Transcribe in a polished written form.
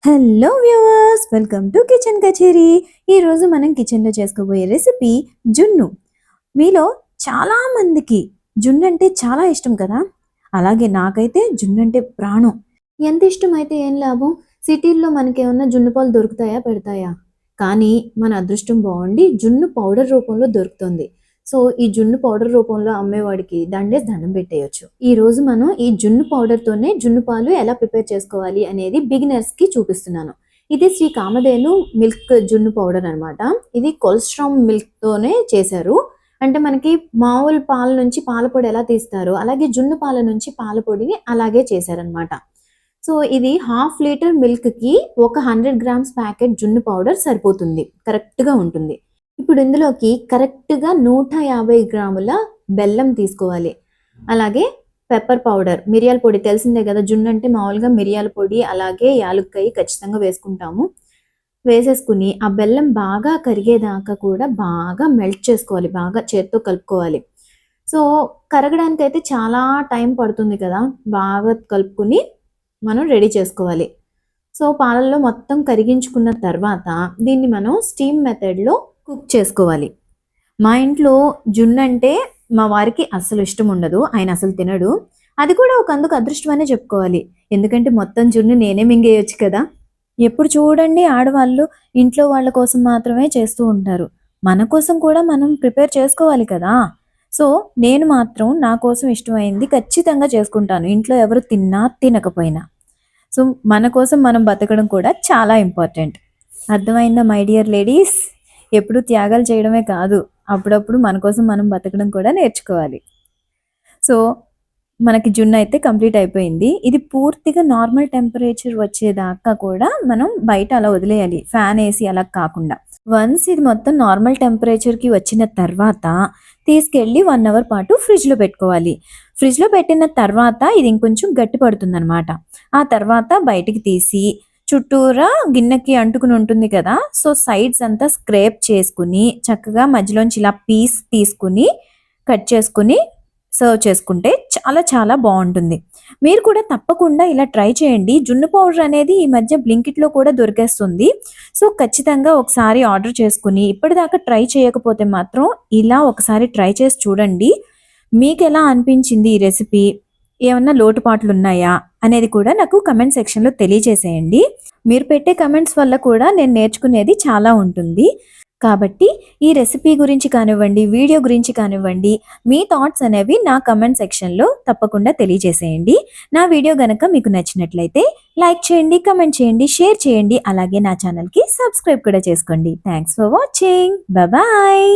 Hello viewers, welcome to kitchen కచేరీ. ఈరోజు మనం కిచెన్లో చేసుకోబోయే రెసిపీ జున్ను. మీలో చాలా మందికి జున్ను అంటే చాలా ఇష్టం కదా. అలాగే నాకైతే జున్ను అంటే ప్రాణం. ఎంత ఇష్టం అయితే ఏం లాభం, సిటీల్లో మనకి ఏమన్నా జున్ను పాలు దొరుకుతాయా, పెడతాయా? కానీ మన అదృష్టం బాగుండి జున్ను పౌడర్ రూపంలో దొరుకుతుంది. సో ఈ జున్ను పౌడర్ రూపంలో అమ్మేవాడికి దండం పెట్టేయచ్చు. ఈ రోజు మనం ఈ జున్ను పౌడర్తోనే జున్ను పాలు ఎలా ప్రిపేర్ చేసుకోవాలి అనేది బిగినర్స్కి చూపిస్తున్నాను. ఇది శ్రీ కామధేను మిల్క్ జున్ను పౌడర్ అనమాట. ఇది కొలెస్ట్రాల్ మిల్క్తోనే చేశారు. అంటే మనకి మామూలు పాల నుంచి పాలపొడి ఎలా తీస్తారో అలాగే జున్ను పాల నుంచి పాలపొడిని అలాగే చేశారనమాట. సో ఇది 1/2 లీటర్ మిల్క్కి ఒక 100 గ్రామ్స్ ప్యాకెట్ జున్ను పౌడర్ సరిపోతుంది, కరెక్ట్గా ఉంటుంది. ఇప్పుడు ఇందులోకి కరెక్ట్గా 150 గ్రాముల బెల్లం తీసుకోవాలి. అలాగే పెప్పర్ పౌడర్, మిరియాల పొడి తెలిసిందే కదా. జున్ను అంటే మామూలుగా మిరియాల పొడి అలాగే యాలుక్కాయ ఖచ్చితంగా వేసుకుంటాము. వేసేసుకుని ఆ బెల్లం బాగా కరిగేదాకా కూడా బాగా మెల్ట్ చేసుకోవాలి, బాగా చేత్తో కలుపుకోవాలి. సో కరగడానికి అయితే చాలా టైం పడుతుంది కదా, బాగా కలుపుకుని మనం రెడీ చేసుకోవాలి. సో పాలల్లో మొత్తం కరిగించుకున్న తర్వాత దీన్ని మనం స్టీమ్ మెథడ్లో కుక్ చేసుకోవాలి. మా ఇంట్లో జున్ను అంటే మా వారికి అస్సలు ఇష్టం ఉండదు, ఆయన అసలు తినడు. అది కూడా ఒక అందుకు అదృష్టం అనే చెప్పుకోవాలి, ఎందుకంటే మొత్తం జున్ను నేనే మింగేయచ్చు కదా. ఎప్పుడు చూడండి ఆడవాళ్ళు ఇంట్లో వాళ్ళ కోసం మాత్రమే చేస్తూ ఉంటారు, మన కోసం కూడా మనం ప్రిపేర్ చేసుకోవాలి కదా. సో నేను మాత్రం నా కోసం ఇష్టమైంది ఖచ్చితంగా చేసుకుంటాను, ఇంట్లో ఎవరు తిన్నా తినకపోయినా. సో మన కోసం మనం బతకడం కూడా చాలా ఇంపార్టెంట్. అర్థమైందా మై డియర్ లేడీస్? ఎప్పుడు త్యాగాలు చేయడమే కాదు, అప్పుడప్పుడు మన కోసం మనం బతకడం కూడా నేర్చుకోవాలి. సో మనకి జున్ను అయితే కంప్లీట్ అయిపోయింది. ఇది పూర్తిగా నార్మల్ టెంపరేచర్ వచ్చేదాకా కూడా మనం బయట అలా వదిలేయాలి, ఫ్యాన్ వేసి అలా కాకుండా. వన్స్ ఇది మొత్తం నార్మల్ టెంపరేచర్కి వచ్చిన తర్వాత తీసుకెళ్ళి 1 అవర్ పాటు ఫ్రిడ్జ్లో పెట్టుకోవాలి. ఫ్రిడ్జ్లో పెట్టిన తర్వాత ఇది ఇంకొంచెం గట్టి పడుతుంది అనమాట. ఆ తర్వాత బయటికి తీసి చుట్టూరా గిన్నెకి అంటుకుని ఉంటుంది కదా, సో సైడ్స్ అంతా స్క్రేప్ చేసుకుని చక్కగా మధ్యలోంచి ఇలా పీస్ తీసుకుని కట్ చేసుకుని సర్వ్ చేసుకుంటే చాలా చాలా బాగుంటుంది. మీరు కూడా తప్పకుండా ఇలా ట్రై చేయండి. జున్ను పౌడర్ అనేది ఈ మధ్య బ్లింకిట్లో కూడా దొరికేస్తుంది. సో ఖచ్చితంగా ఒకసారి ఆర్డర్ చేసుకుని ఇప్పటిదాకా ట్రై చేయకపోతే మాత్రం ఇలా ఒకసారి ట్రై చేసి చూడండి. మీకు ఎలా అనిపించింది ఈ రెసిపీ, ఏమన్నా లోటుపాట్లు ఉన్నాయా అనేది కూడా నాకు కమెంట్ సెక్షన్లో తెలియజేసేయండి. మీరు పెట్టే కమెంట్స్ వల్ల కూడా నేను నేర్చుకునేది చాలా ఉంటుంది. కాబట్టి ఈ రెసిపీ గురించి కానివ్వండి, వీడియో గురించి కానివ్వండి, మీ థాట్స్ అనేవి నా కమెంట్ సెక్షన్లో తప్పకుండా తెలియజేసేయండి. నా వీడియో గనక మీకు నచ్చినట్లయితే లైక్ చేయండి, కమెంట్ చేయండి, షేర్ చేయండి, అలాగే నా ఛానల్కి సబ్స్క్రైబ్ కూడా చేసుకోండి. Thanks for watching. బాయ్.